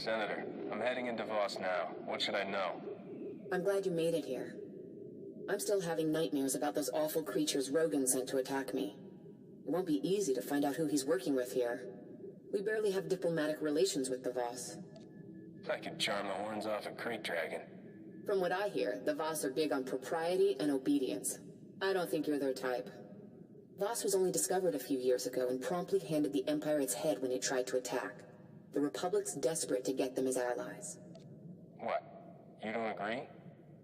Senator, I'm heading into Voss now. What should I know? I'm glad you made it here. I'm still having nightmares about those awful creatures Rogan sent to attack me. It won't be easy to find out who he's working with here. We barely have diplomatic relations with the Voss. I could charm the horns off a crate dragon. From what I hear, the Voss are big on propriety and obedience. I don't think you're their type. Voss was only discovered a few years ago and promptly handed the Empire its head when it tried to attack. The Republic's desperate to get them as allies. What? You don't agree?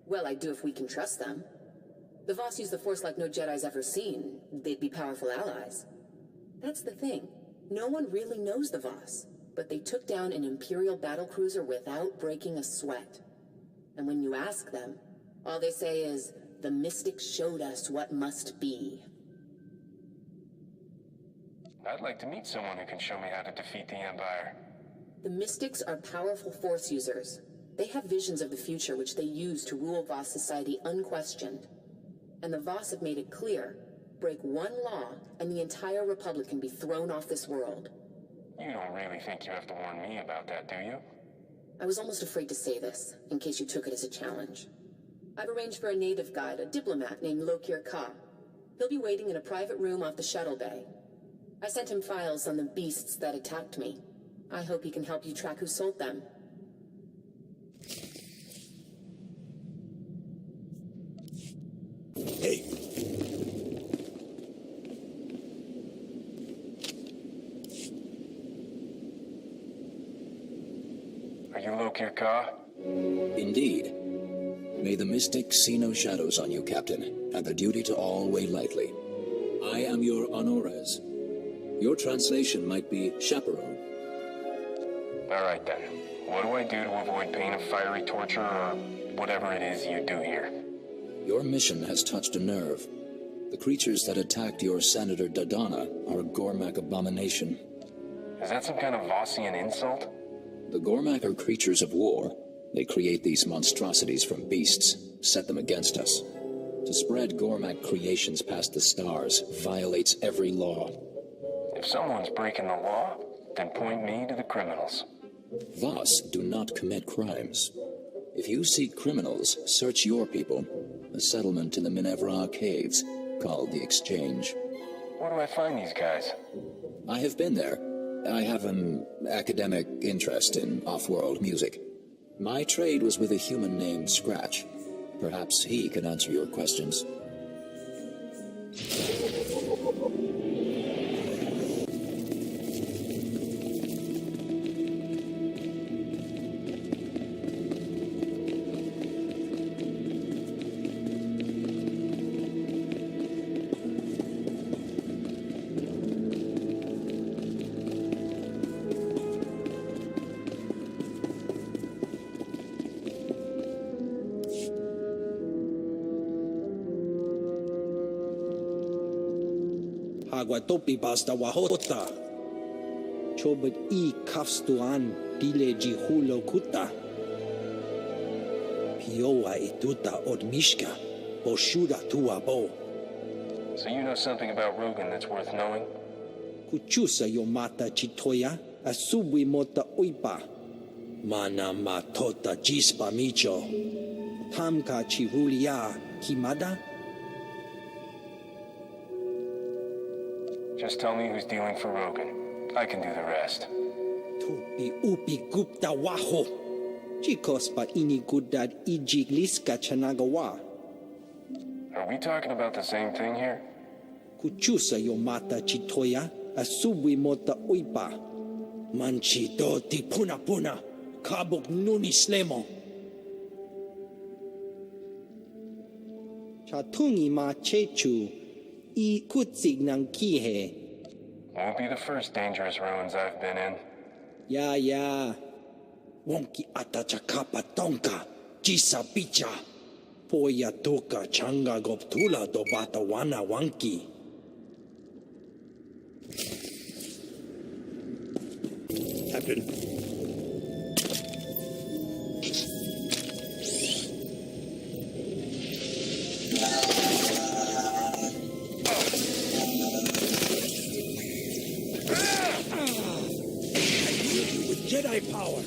Well, I do if we can trust them. The Voss use the Force like no Jedi's ever seen. They'd be powerful allies. That's the thing. No one really knows the Voss, but they took down an Imperial battlecruiser without breaking a sweat. And when you ask them, all they say is, the Mystics showed us what must be. I'd like to meet someone who can show me how to defeat the Empire. The Mystics are powerful Force users. They have visions of the future which they use to rule Voss society unquestioned. And the Voss have made it clear, break one law and the entire Republic can be thrown off this world. You don't really think you have to warn me about that, do you? I was almost afraid to say this, in case you took it as a challenge. I've arranged for a native guide, a diplomat named Lokir Ka. He'll be waiting in a private room off the shuttle bay. I sent him files on the beasts that attacked me. I hope he can help you track who sold them. Hey. Are you Lokir Ka? Indeed. May the Mystics see no shadows on you, Captain, and the duty to all weigh lightly. I am your honores. Your translation might be chaperone. All right then. What do I do to avoid pain of fiery torture or whatever it is you do here? Your mission has touched a nerve. The creatures that attacked your Senator Dodonna are a Gormak abomination. Is that some kind of Vossian insult? The Gormak are creatures of war. They create these monstrosities from beasts, set them against us. To spread Gormak creations past the stars violates every law. If someone's breaking the law, then point me to the criminals. Voss do not commit crimes. If you seek criminals, search your people. A settlement in the Minevra caves, called the Exchange. Where do I find these guys? I have been there. I have an academic interest in off-world music. My trade was with a human named Scratch. Perhaps he can answer your questions. Agua topi basta wahota. Chobet I kafstuan dile jihulo kuta. Pioa ituta odmishka. Boshuda tuabo. So you know something about Rogan that's worth knowing? Kuchusa yomata chitoya. Asubwi mota uipa. Mana matota jispa micho. Tamka chivulia kimada. Just tell me who's dealing for Rogan. I can do the rest. Tupi upi gupta waho. Chikos pa ini gudad ijigliska chanagawa. Are we talking about the same thing here? Kuchusa yomata chitoya. Asubwi mota uipa. Manchi do ti puna puna. Kabuk nuni slemo. Chatungi ma chechu. I kutsig nang kihe. Won't be the first dangerous ruins I've been in. Ya. Wonki atachakapa tonka. Jisa picha. Poya toka changa goptula do bata wana wanki. Captain. Jedi power.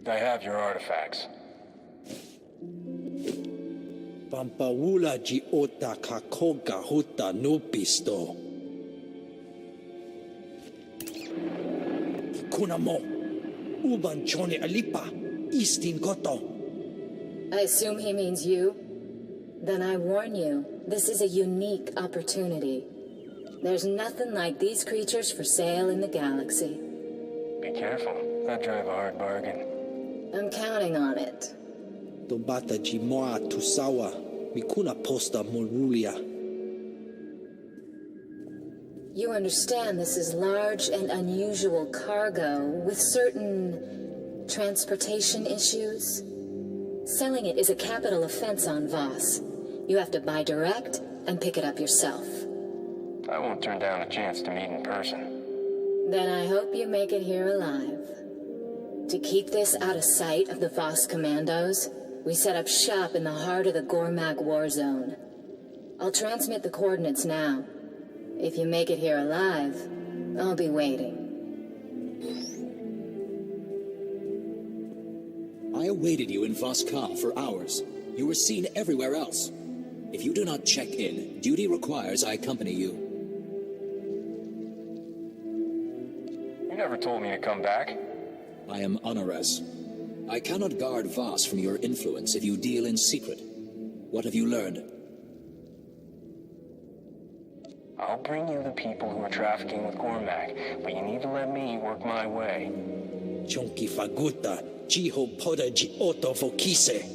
I have your artifacts. Pampawula ji ota kakoga huta nupisto. Kuna mo. Uban chone alipa. Istin koto. I assume he means you? Then I warn you, this is a unique opportunity. There's nothing like these creatures for sale in the galaxy. Be careful. I drive a hard bargain. I'm counting on it. Tobata ji moa tusawa. Mikuna posta morulia. You understand this is large and unusual cargo with certain transportation issues? Selling it is a capital offense on Voss. You have to buy direct and pick it up yourself. I won't turn down a chance to meet in person. Then I hope you make it here alive. To keep this out of sight of the Voss commandos, we set up shop in the heart of the Gormak war zone. I'll transmit the coordinates now. If you make it here alive, I'll be waiting. I awaited you in Voss for hours. You were seen everywhere else. If you do not check in, duty requires I accompany you. You never told me to come back. I am Honores. I cannot guard Voss from your influence if you deal in secret. What have you learned? I'll bring you the people who are trafficking with Gormak, but you need to let me work my way. Chonki faguta. Jiho poda ji oto fokise.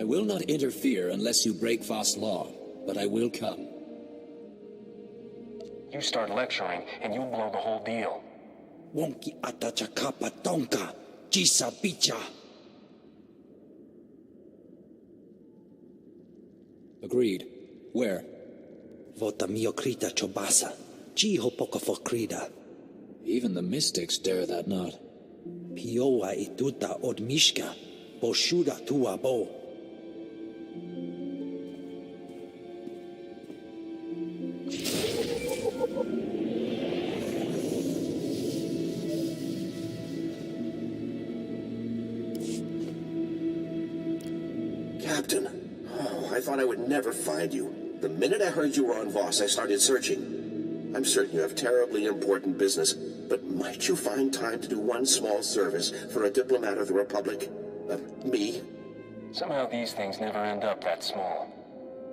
I will not interfere unless you break Voss law, but I will come. You start lecturing, and you'll blow the whole deal. Wonki atachakapa tonka. Jisa bicha. Agreed. Where? Vota miokrita chobasa. Jiho poka fokrida. Even the mystics dare that not. Pioa ituta od mishka. Boshuda tua bo. Captain, I thought I would never find you. The minute I heard you were on Voss, I started searching. I'm certain you have terribly important business, but might you find time to do one small service for a diplomat of the Republic? Me? Somehow these things never end up that small.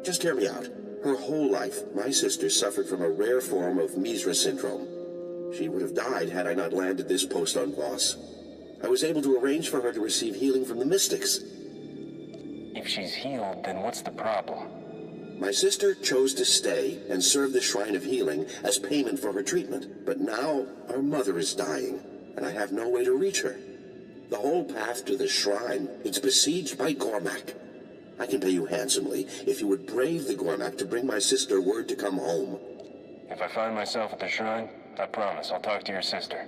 Just hear me out. Her whole life, my sister suffered from a rare form of Misra syndrome. She would have died had I not landed this post on Voss. I was able to arrange for her to receive healing from the mystics. If she's healed, then what's the problem? My sister chose to stay and serve the Shrine of Healing as payment for her treatment. But now our mother is dying, and I have no way to reach her. The whole path to the shrine is besieged by Gormak. I can pay you handsomely if you would brave the Gormak to bring my sister word to come home. If I find myself at the shrine, I promise I'll talk to your sister.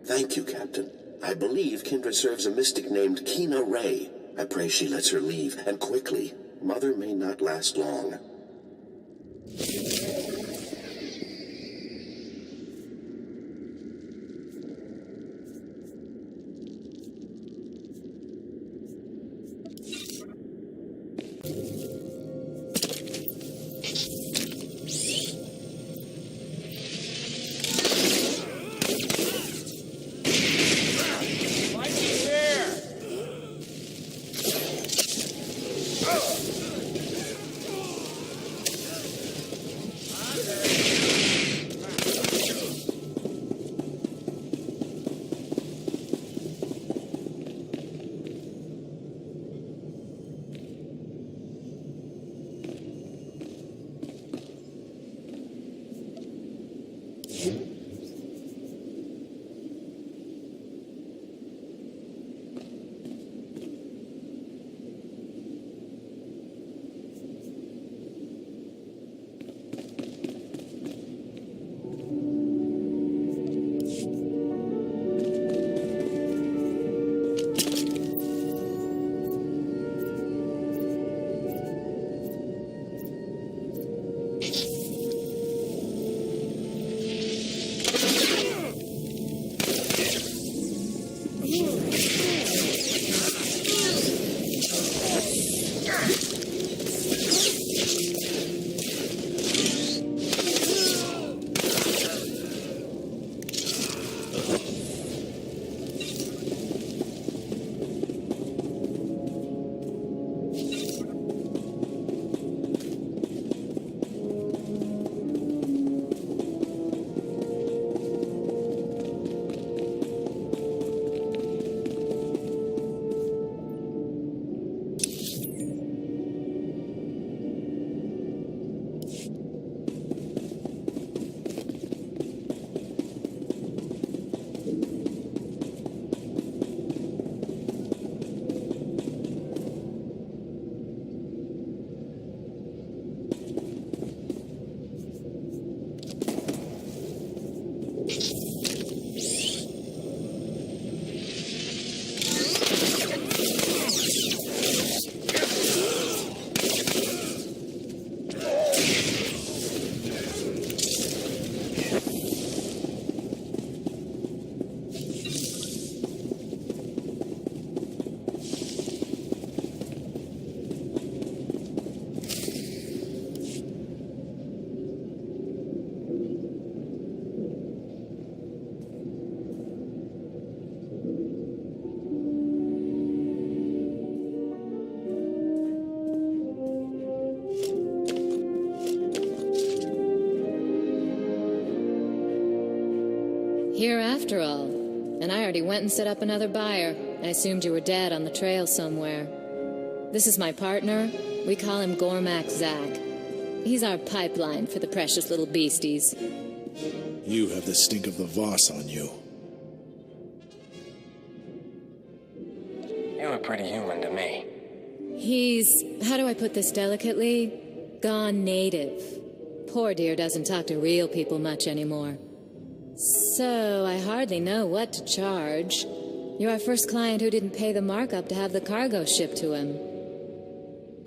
Thank you, Captain. I believe Kindra serves a mystic named Kina Ray. I pray she lets her leave, and quickly. Mother may not last long. Here after all. And I already went and set up another buyer. I assumed you were dead on the trail somewhere. This is my partner. We call him Gormak Zach. He's our pipeline for the precious little beasties. You have the stink of the Voss on you. You look pretty human to me. He's, how do I put this delicately? Gone native. Poor dear doesn't talk to real people much anymore. So, I hardly know what to charge. You're our first client who didn't pay the markup to have the cargo shipped to him.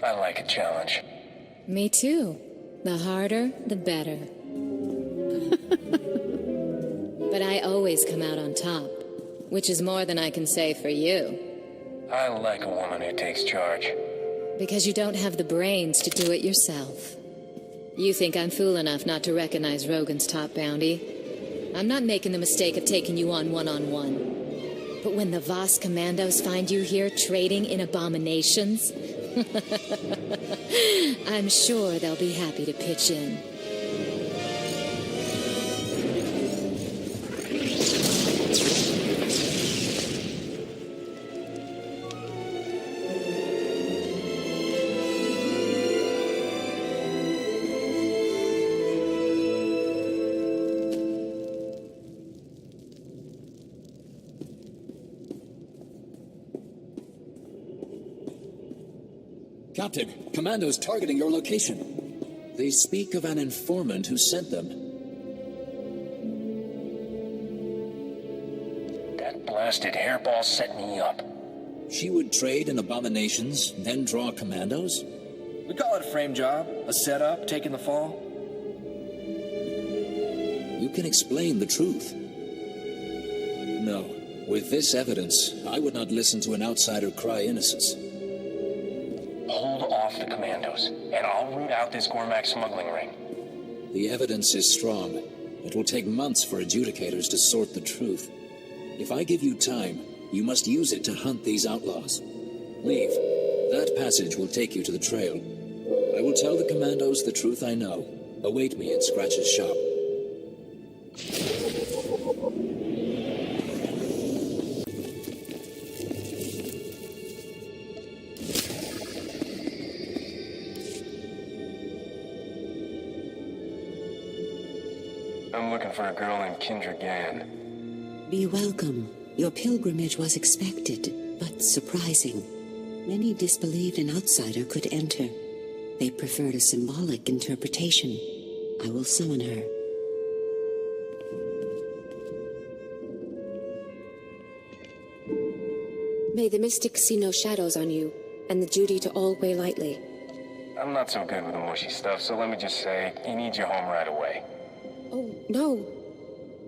I like a challenge. Me too. The harder, the better. But I always come out on top, which is more than I can say for you. I like a woman who takes charge. Because you don't have the brains to do it yourself. You think I'm fool enough not to recognize Rogan's top bounty? I'm not making the mistake of taking you on one-on-one. But when the Voss commandos find you here trading in abominations, I'm sure they'll be happy to pitch in. Captain, commandos targeting your location. They speak of an informant who sent them. That blasted hairball set me up. She would trade in abominations, then draw commandos? We call it a frame job, a setup, taking the fall. You can explain the truth. No, with this evidence, I would not listen to an outsider cry innocence. Hold off the commandos, and I'll root out this Gormak smuggling ring. The evidence is strong. It will take months for adjudicators to sort the truth. If I give you time, you must use it to hunt these outlaws. Leave. That passage will take you to the trail. I will tell the commandos the truth I know. Await me at Scratch's shop. I'm looking for a girl named Kendra Gann. Be welcome. Your pilgrimage was expected, but surprising. Many disbelieved an outsider could enter. They preferred a symbolic interpretation. I will summon her. May the mystic see no shadows on you, and the duty to all weigh lightly. I'm not so good with the mushy stuff, so let me just say, he needs you home right away. Oh, no.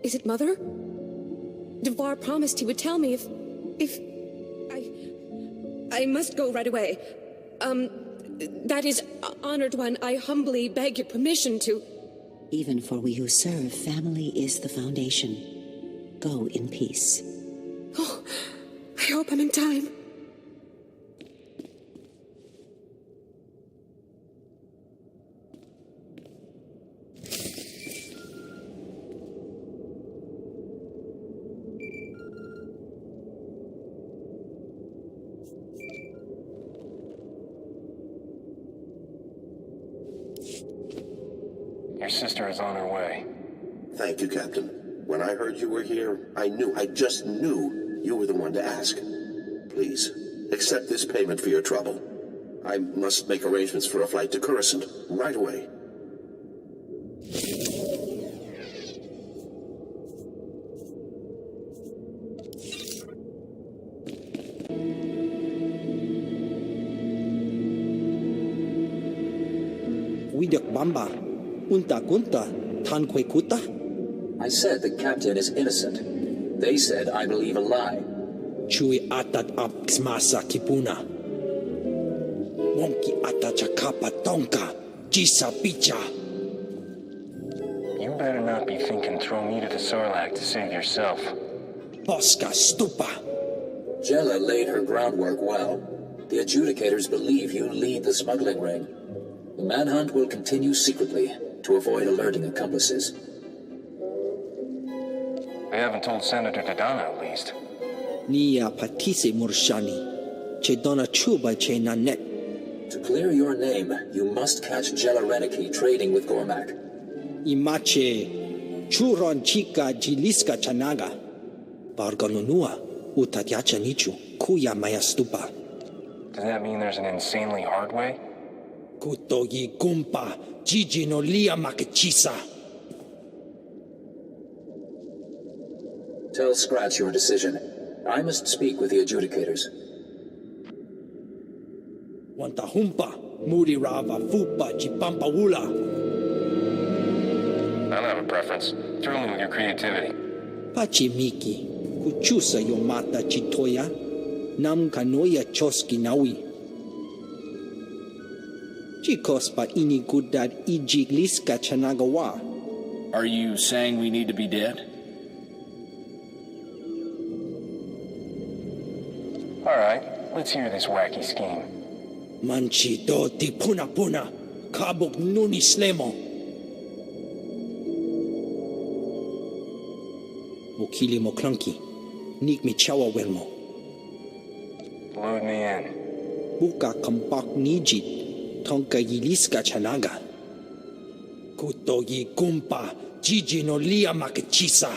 Is it Mother? Devar promised he would tell me if... I must go right away. That is, honored one, I humbly beg your permission to... Even for we who serve, family is the foundation. Go in peace. Oh, I hope I'm in time. Your sister is on her way. Thank you, Captain. When I heard you were here, I just knew you were the one to ask. Please, accept this payment for your trouble. I must make arrangements for a flight to Coruscant right away. Widak Bamba, Unta Kunta, Tankwe Kuta. I said the captain is innocent. They said I believe a lie. Chui atat ap Xmasa Kipuna. Wonki atachakapa tonka, Jisa Picha. You better not be thinking throw me to the Sarlacc to save yourself. Bosca Stupa. Jella laid her groundwork well. The adjudicators believe you lead the smuggling ring. The manhunt will continue secretly to avoid alerting accomplices. They haven't told Senator Dodonna, at least. Nia patise murshani. Che dona chuba che nanet. To clear your name, you must catch Jella Reneki trading with Gormak. Imache churon chica jiliska chanaga. Barganunua utatyacha nichu kuya maya stupa. Does that mean there's an insanely hard way? Kutogi gumpa jiji no lia makachisa. Tell Scratch your decision. I must speak with the adjudicators. Wanta humpa muri rava fupa jipampa wula. I don't have a preference. Thrill me with your creativity. Pachimiki kuchusa yomata chitoya nam kanoya choski nawi. Chikospa inigudad ijigliska chanagawa. Are you saying we need to be dead? All right, let's hear this wacky scheme. Manchi do ti puna puna kabuk nuni slemo. Mokili mo clunky, nik mi chawa welmo. Load me in. Buka kampak nijit, tonka yiliska chanaga. Kutogi gumpa, jiji no lia makachisa.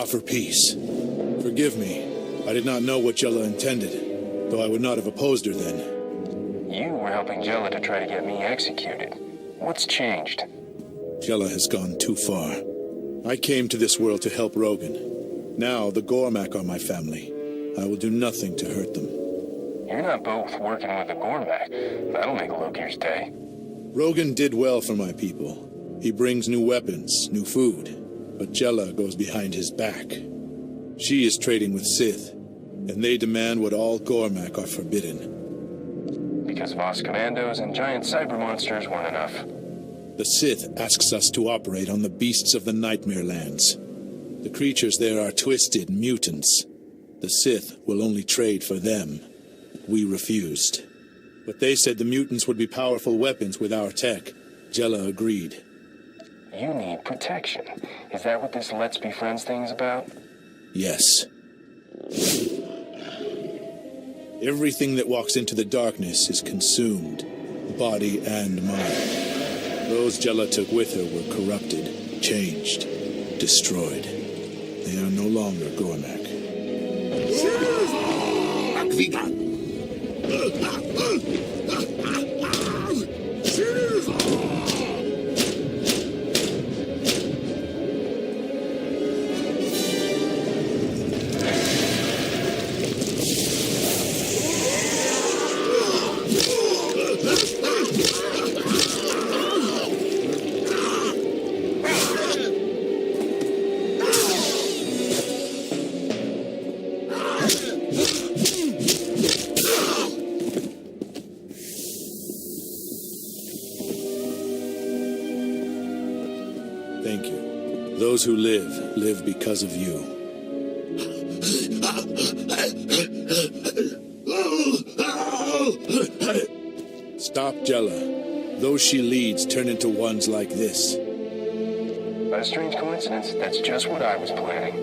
For peace. Forgive me. I did not know what Jella intended, though I would not have opposed her then. You were helping Jella to try to get me executed. What's changed? Jella has gone too far. I came to this world to help Rogan. Now the Gormak are my family. I will do nothing to hurt them. You're not both working with the Gormak. That'll make Lokir's day. Rogan did well for my people. He brings new weapons, new food. But Jella goes behind his back. She is trading with Sith, and they demand what all Gormak are forbidden. Because Voss commandos and giant cyber monsters weren't enough. The Sith asks us to operate on the beasts of the Nightmare Lands. The creatures there are twisted mutants. The Sith will only trade for them. We refused. But they said the mutants would be powerful weapons with our tech. Jella agreed. You need protection. Is that what this Let's Be Friends thing's about? Yes. Everything that walks into the darkness is consumed, body and mind. Those Jella took with her were corrupted, changed, destroyed. They are no longer Gormak. those who live, live because of you. Stop Jella. Those she leads turn into ones like this. By a strange coincidence, that's just what I was planning.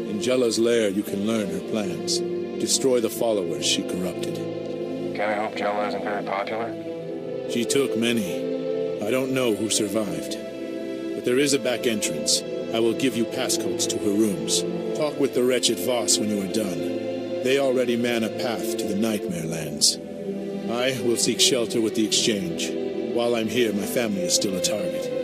In Jella's lair, you can learn her plans. Destroy the followers she corrupted. Can I hope Jella isn't very popular? She took many. I don't know who survived. But there is a back entrance. I will give you passcodes to her rooms. Talk with the wretched Voss when you are done. They already man a path to the Nightmare Lands. I will seek shelter with the Exchange. While I'm here, my family is still a target.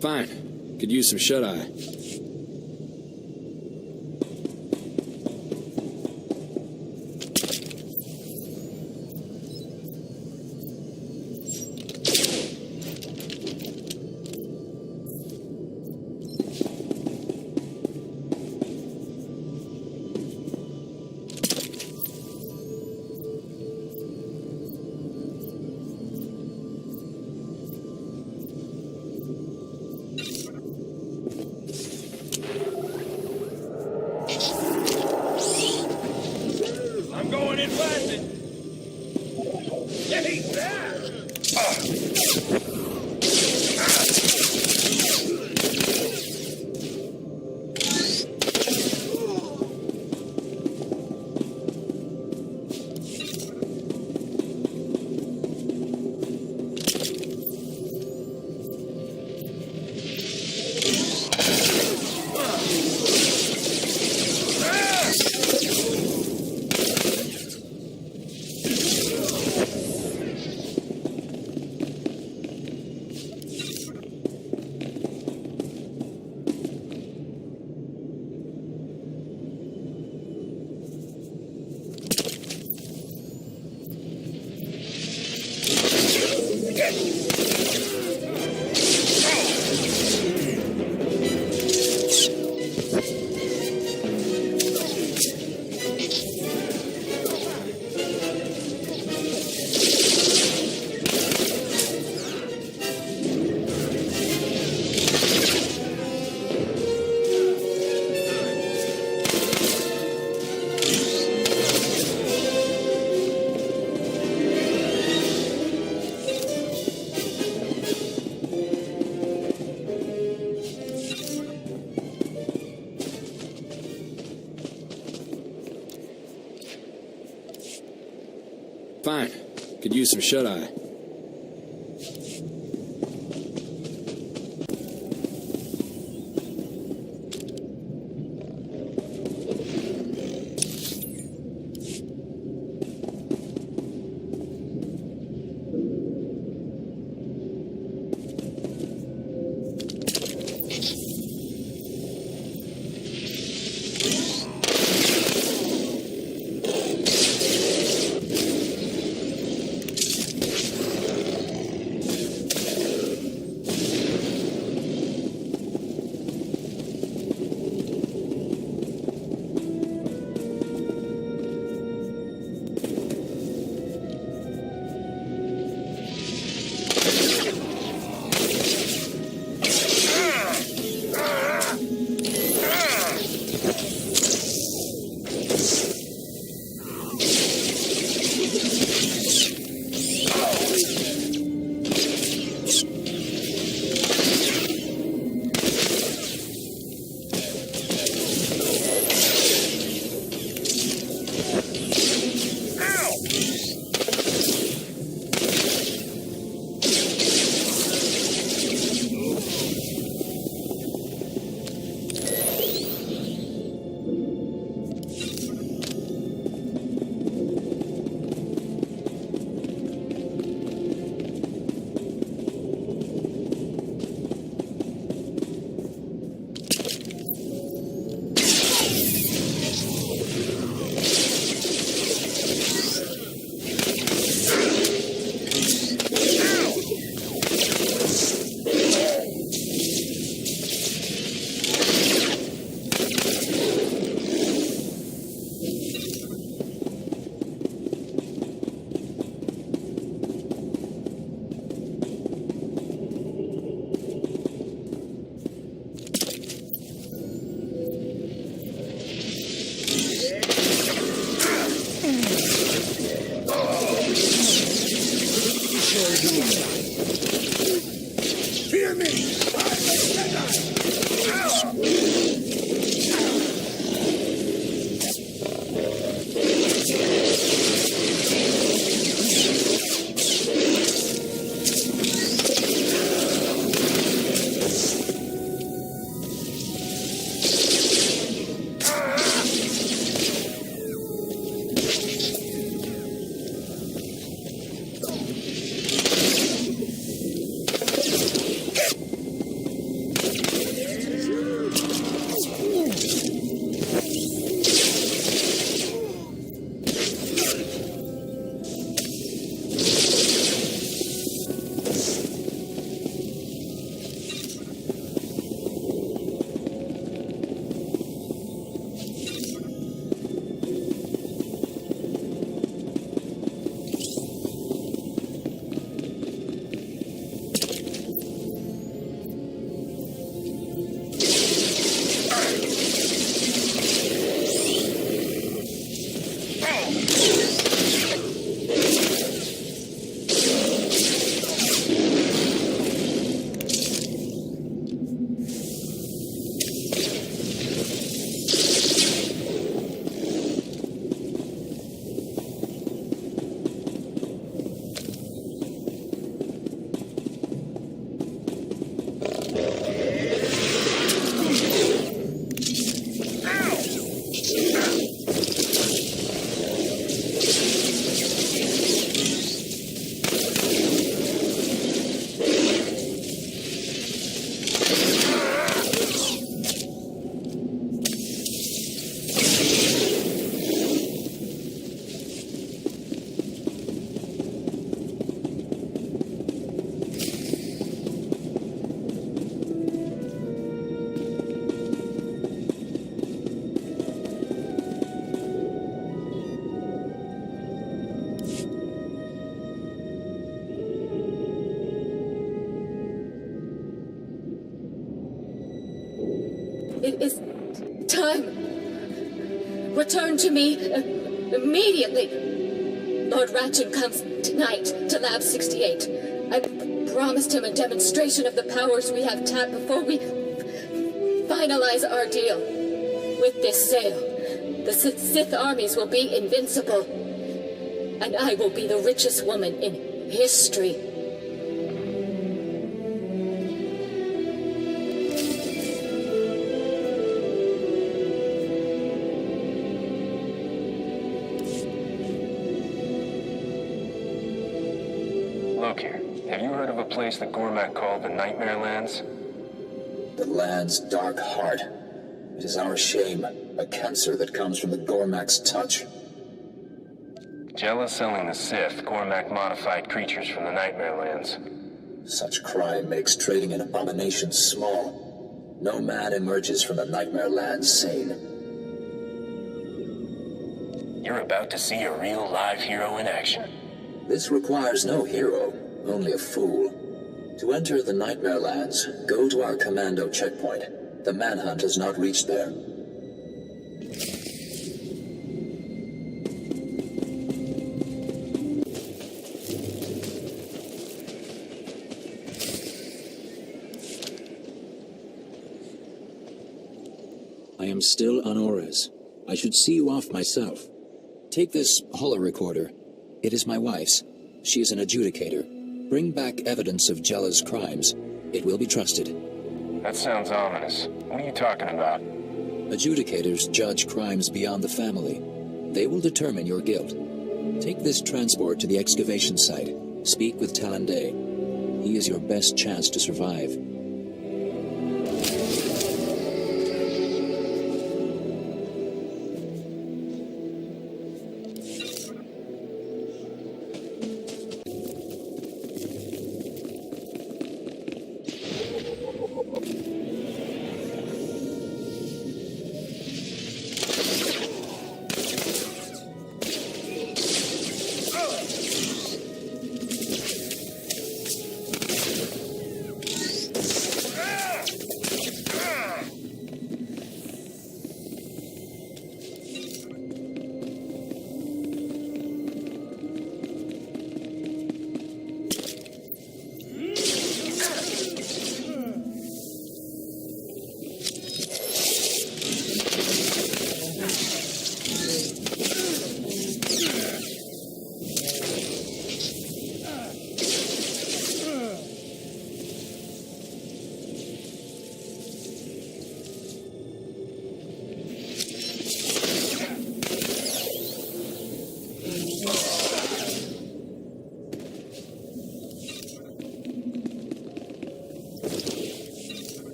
Fine. Could use some shut-eye. could use some shut-eye. It is time. Return to me immediately. Lord Ratchet comes tonight to Lab 68. I promised him a demonstration of the powers we have tapped before we finalize our deal. With this sale, the Sith armies will be invincible. and I will be the richest woman in history. Look here, have you heard of a place that Gormak called the Nightmare Lands? The land's dark heart. It is our shame, a cancer that comes from the Gormak's touch. Jella's selling the Sith Gormak-modified creatures from the Nightmare Lands. Such crime makes trading in abominations small. No man emerges from the Nightmare Lands sane. You're about to see a real live hero in action. This requires no hero, only a fool. To enter the Nightmare Lands, go to our commando checkpoint. The manhunt has not reached there. I am still on Ores. I should see you off myself. Take this holo-recorder. It is my wife's. She is an adjudicator. Bring back evidence of Jella's crimes. It will be trusted. That sounds ominous. What are you talking about? Adjudicators judge crimes beyond the family. They will determine your guilt. Take this transport to the excavation site. Speak with Talande. He is your best chance to survive.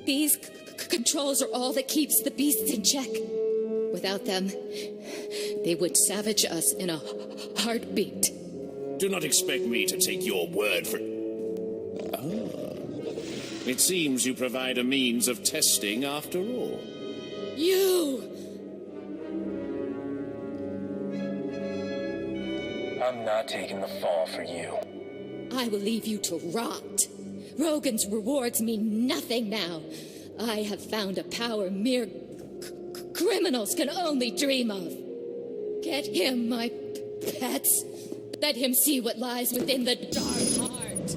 These controls are all that keeps the beasts in check. Without them, they would savage us in a heartbeat. Do not expect me to take your word for... It seems you provide a means of testing after all. You! I'm not taking the fall for you. I will leave you to rot. Rogan's rewards mean nothing now. I have found a power mere criminals can only dream of. Get him, my pets. Let him see what lies within the dark heart.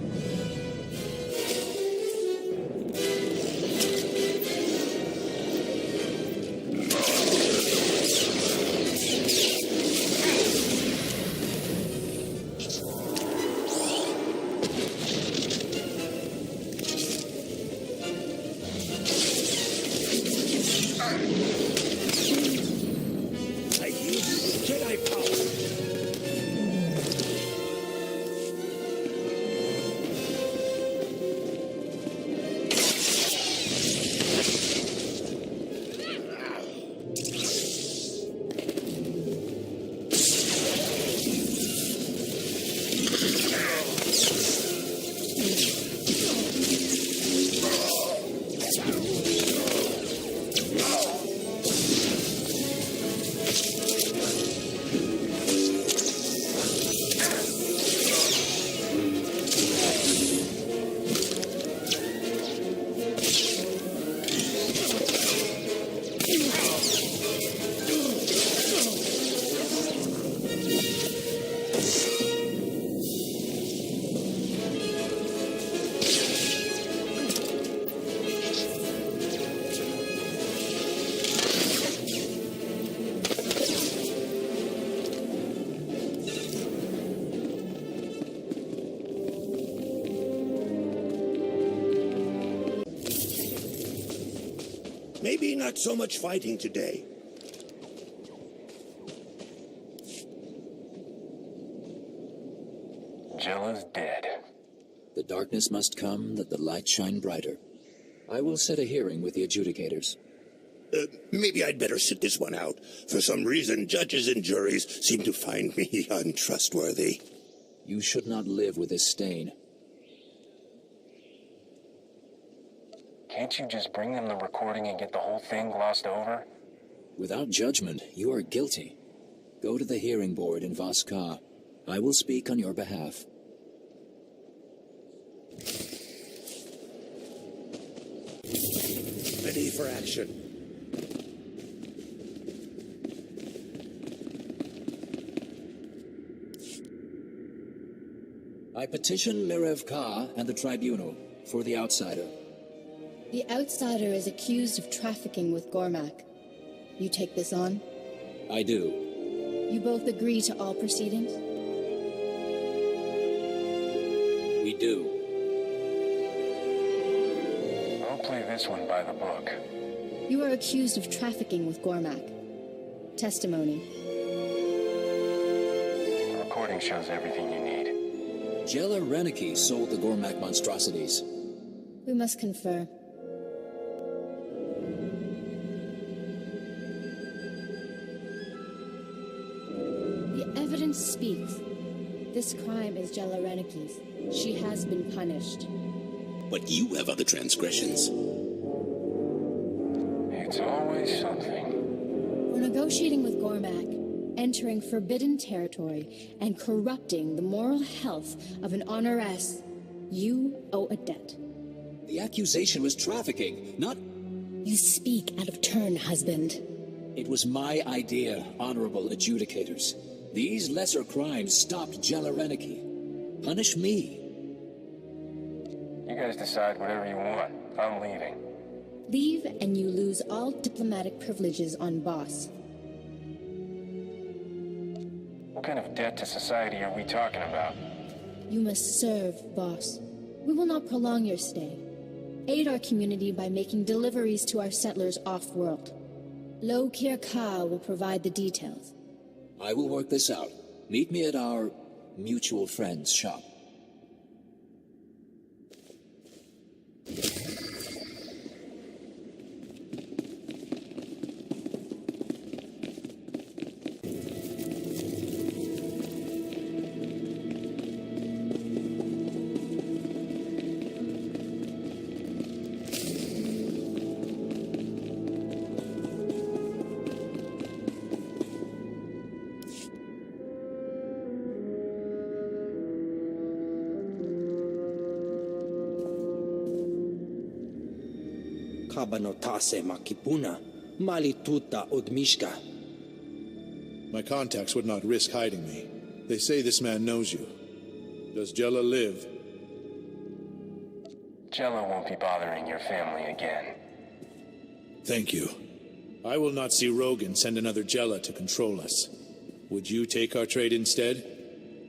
Maybe not so much fighting today. Jella's dead. The darkness must come that the light shine brighter. I will set a hearing with the adjudicators. Maybe I'd better sit this one out. For some reason, judges and juries seem to find me untrustworthy. You should not live with this stain. Can't you just bring them the recording and get the whole thing glossed over? Without judgment, you are guilty. Go to the hearing board in Voss. I will speak on your behalf. Ready for action. I petition Mirev Ka and the tribunal for the outsider. The outsider is accused of trafficking with Gormak. You take this on? I do. You both agree to all proceedings? We do. I'll play this one by the book. You are accused of trafficking with Gormak. Testimony. The recording shows everything you need. Jella Reneki sold the Gormak monstrosities. We must confer. The evidence speaks. This crime is Jella Reneki's. She has been punished. But you have other transgressions. It's always something. For negotiating with Gormak, entering forbidden territory, and corrupting the moral health of an honoress, you owe a debt. The accusation was trafficking, not... You speak out of turn, husband. It was my idea, honorable adjudicators. These lesser crimes stopped Jella Reneki. Punish me. You guys decide whatever you want. I'm leaving. Leave and you lose all diplomatic privileges on Voss. What kind of debt to society are we talking about? You must serve, Voss. We will not prolong your stay. Aid our community by making deliveries to our settlers off-world. Lo Kir Ka will provide the details. I will work this out. Meet me at our mutual friend's shop. Kabanotase makipuna, malituta odmishka. My contacts would not risk hiding me. They say this man knows you. Does Jella live? Jella won't be bothering your family again. Thank you. I will not see Rogan send another Jella to control us. Would you take our trade instead?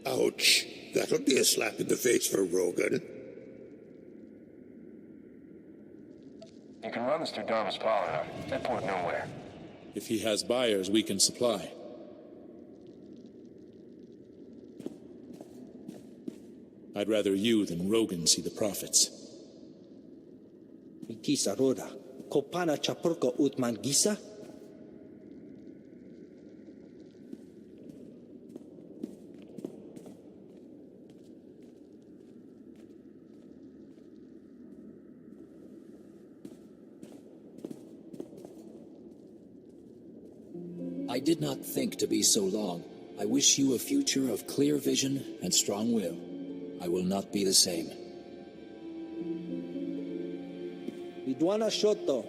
Ouch. That'll be a slap in the face for Rogan. You can run this through Dharma's Polygon. That port nowhere. If he has buyers, we can supply. I'd rather you than Rogan see the profits. Ikisa roda, kopana chapurko utman gisa? I did not think to be so long. I wish you a future of clear vision and strong will. I will not be the same. Vidwana Shoto,